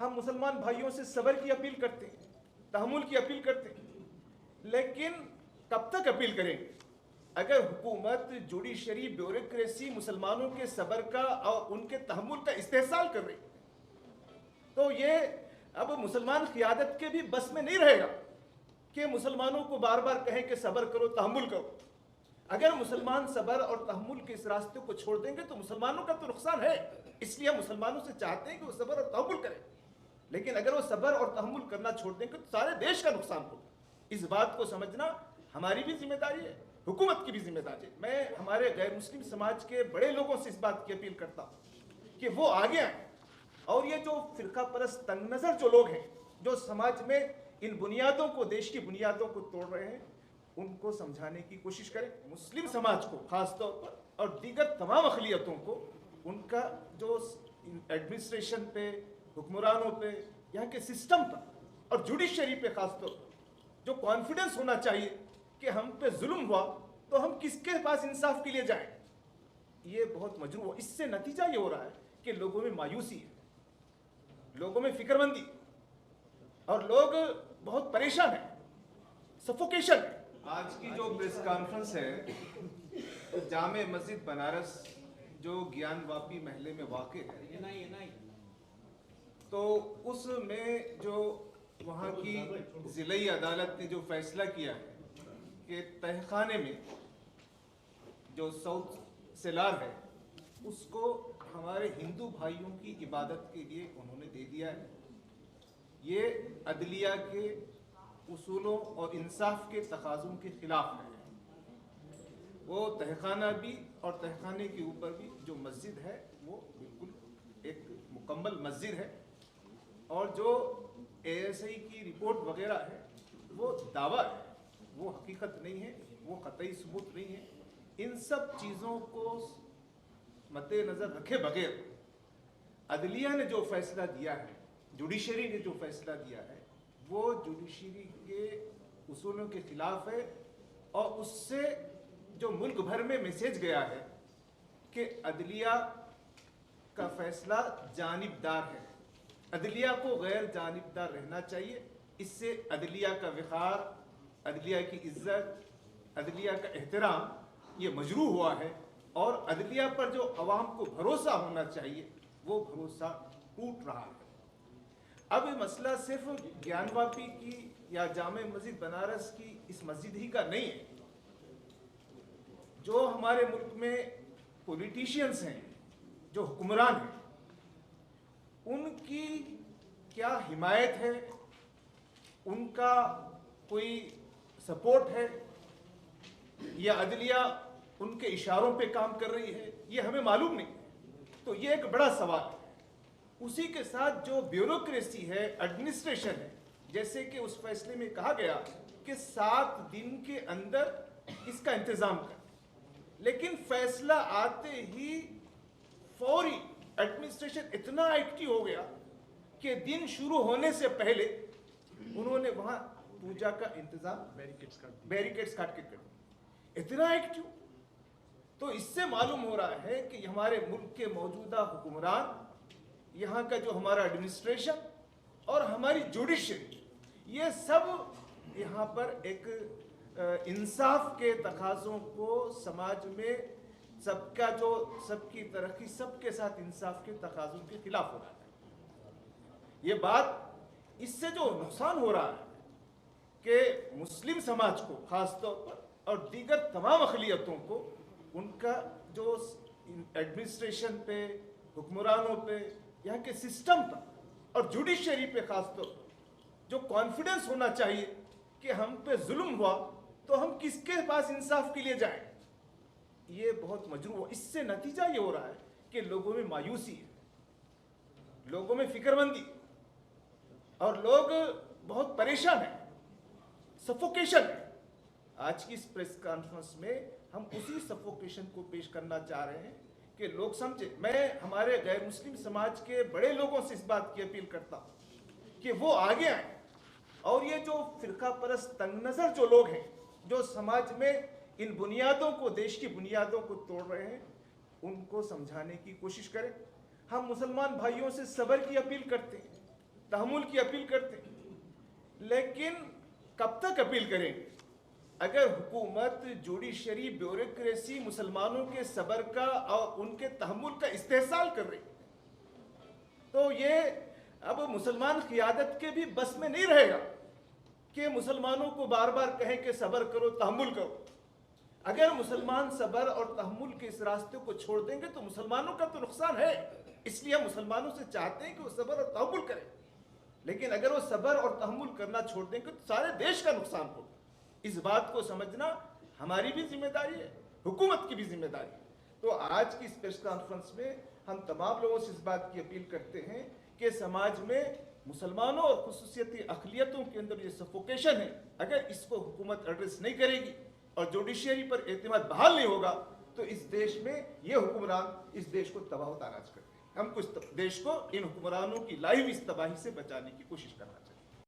हम मुसलमान भाइयों से सब्र की अपील करते हैं, तहम्मुल की अपील करते हैं, लेकिन कब तक अपील करेंगे? अगर हुकूमत, जुडिशरी, ब्यूरोक्रेसी मुसलमानों के सब्र का और उनके तहम्मुल का इस्तेहसाल कर रही तो ये अब मुसलमान क़ियादत के भी बस में नहीं रहेगा कि मुसलमानों को बार बार कहें कि सब्र करो, तहम्मुल करो। अगर मुसलमान सब्र और तहम्मुल के इस रास्ते को छोड़ देंगे तो मुसलमानों का तो नुकसान है, इसलिए हम मुसलमानों से चाहते हैं कि वो सब्र और तहम्मुल करें। लेकिन अगर वो सब्र और तहम्मुल करना छोड़ देंगे तो सारे देश का नुकसान होगा। इस बात को समझना हमारी भी जिम्मेदारी है, हुकूमत की भी जिम्मेदारी है। मैं हमारे गैर मुस्लिम समाज के बड़े लोगों से इस बात की अपील करता हूँ कि वो आगे आए और ये जो फिरका परस्त तंग नज़र जो लोग हैं, जो समाज में इन बुनियादों को, देश की बुनियादों को तोड़ रहे हैं, उनको समझाने की कोशिश करें। मुस्लिम समाज को खास तौर पर और दीगर तमाम अक़लियतों को उनका जो एडमिनिस्ट्रेशन पे, हुक्मरानों पे, यहाँ के सिस्टम पर और जुडिशरी पे खास तौर पर जो कॉन्फिडेंस होना चाहिए कि हम पे जुल्म हुआ तो हम किसके पास इंसाफ के लिए जाएं, ये बहुत मजरूह हो। इससे नतीजा ये हो रहा है कि लोगों में मायूसी है, लोगों में फिक्रमंदी और लोग बहुत परेशान हैं, सफोकेशन है। आज की जो प्रेस कॉन्फ्रेंस है जामे मस्जिद बनारस जो ज्ञानवापी महल्ले में वाक़ है, तो उसमें जो वहाँ की ज़िलाई अदालत ने जो फैसला किया है कि तहखाने में जो साउथ सेलार है उसको हमारे हिंदू भाइयों की इबादत के लिए उन्होंने दे दिया है। ये अदलिया के उसूलों और इंसाफ के तकाज़ों के ख़िलाफ़ है। वो तहखाना भी और तहखाने के ऊपर भी जो मस्जिद है वो बिल्कुल एक मुकम्मल मस्जिद है, और जो ASI की रिपोर्ट वगैरह है वो दावा है, वो हकीकत नहीं है, वो कतई सबूत नहीं है। इन सब चीज़ों को मद्देनज़र रखे बगैर अदलिया ने जो फैसला दिया है, जुडिशरी ने जो फैसला दिया है, वो जुडिशरी के उसूलों के ख़िलाफ़ है, और उससे जो मुल्क भर में मैसेज गया है कि अदलिया का फैसला जानिबदार है, अदलिया को गैर जानिबदार रहना चाहिए। इससे अदलिया का वक़ार, अदलिया की इज़्ज़त, अदलिया का एहतराम ये मजरूह हुआ है, और अदलिया पर जो अवाम को भरोसा होना चाहिए वो भरोसा टूट रहा है। अब ये मसला सिर्फ ज्ञानवापी की या जामे मस्जिद बनारस की इस मस्जिद ही का नहीं है। जो हमारे मुल्क में पॉलिटिशियंस हैं, जो हुक्मरान हैं, उनकी क्या हिमायत है, उनका कोई सपोर्ट है, या अदलिया उनके इशारों पे काम कर रही है, ये हमें मालूम नहीं। तो ये एक बड़ा सवाल है। उसी के साथ जो ब्यूरोक्रेसी है, एडमिनिस्ट्रेशन है, जैसे कि उस फैसले में कहा गया कि 7 दिन के अंदर इसका इंतज़ाम कर, लेकिन फैसला आते ही फौरी एडमिनिस्ट्रेशन इतना एक्टिव हो गया कि दिन शुरू होने से पहले उन्होंने वहाँ पूजा का इंतज़ाम बैरिकेड्स काट के कर दिया। इतना एक्टिव, तो इससे मालूम हो रहा है कि हमारे मुल्क के मौजूदा हुक्मरान, यहाँ का जो हमारा एडमिनिस्ट्रेशन और हमारी जुडिशरी, ये सब यहाँ पर एक इंसाफ के तकाज़ों को समाज में सबका जो सबकी तरक्की, सबके साथ इंसाफ के तकाज़ों के खिलाफ हो रहा है। ये बात, इससे जो नुकसान हो रहा है कि मुस्लिम समाज को खास तौर पर और दीगर तमाम अक़लियतों को उनका जो एडमिनिस्ट्रेशन पे, हुक्मरानों पे, यहाँ के सिस्टम पर और जुडिशरी पे खास तौर पर जो कॉन्फिडेंस होना चाहिए कि हम पे जुल्म हुआ तो हम किसके पास इंसाफ के लिए जाएं, ये बहुत मजरूह हो। इससे नतीजा ये हो रहा है कि लोगों में मायूसी है, लोगों में फिक्रमंदी और लोग बहुत परेशान हैं, सफोकेशन है। आज की इस प्रेस कॉन्फ्रेंस में हम उसी सफोकेशन को पेश करना चाह रहे हैं कि लोग समझे। मैं हमारे गैर मुस्लिम समाज के बड़े लोगों से इस बात की अपील करता हूँ कि वो आगे आए और ये जो फिरका परस्त तंग नज़र जो लोग हैं, जो समाज में इन बुनियादों को, देश की बुनियादों को तोड़ रहे हैं, उनको समझाने की कोशिश करें। हम मुसलमान भाइयों से सब्र की अपील करते हैं, तहम्मुल की अपील करते हैं, लेकिन कब तक अपील करेंगे अगर हुकूमत, जुडिशरी, ब्यूरोक्रेसी मुसलमानों के सब्र का और उनके तहम्मुल का इस्तेहसाल कर रही है। तो ये अब मुसलमान क़ियादत के भी बस में नहीं रहेगा कि मुसलमानों को बार बार कहें कि सब्र करो, तहम्मुल करो। अगर मुसलमान सब्र और तहम्मुल के इस रास्ते को छोड़ देंगे तो मुसलमानों का तो नुकसान है, इसलिए हम मुसलमानों से चाहते हैं कि वो सब्र और तहम्मुल करें। लेकिन अगर वो सब्र और तहम्मुल करना छोड़ देंगे तो सारे देश का नुकसान होगा। इस बात को समझना हमारी भी जिम्मेदारी है, हुकूमत की भी जिम्मेदारी है। तो आज की इस प्रेस कॉन्फ्रेंस में हम तमाम लोगों से इस बात की अपील करते हैं कि समाज में मुसलमानों और खुसूसियती अक़लियतों के अंदर ये सफोकेशन है, अगर इसको हुकूमत एड्रेस नहीं करेगी और जुडिशरी पर एतमाद बहाल नहीं होगा तो इस देश में ये हुक्मरान इस देश को तबाह ताराज करते हैं। हमको इस देश को इन हुक्मरानों की लाई हुई इस तबाही से बचाने की कोशिश करना चाहिए।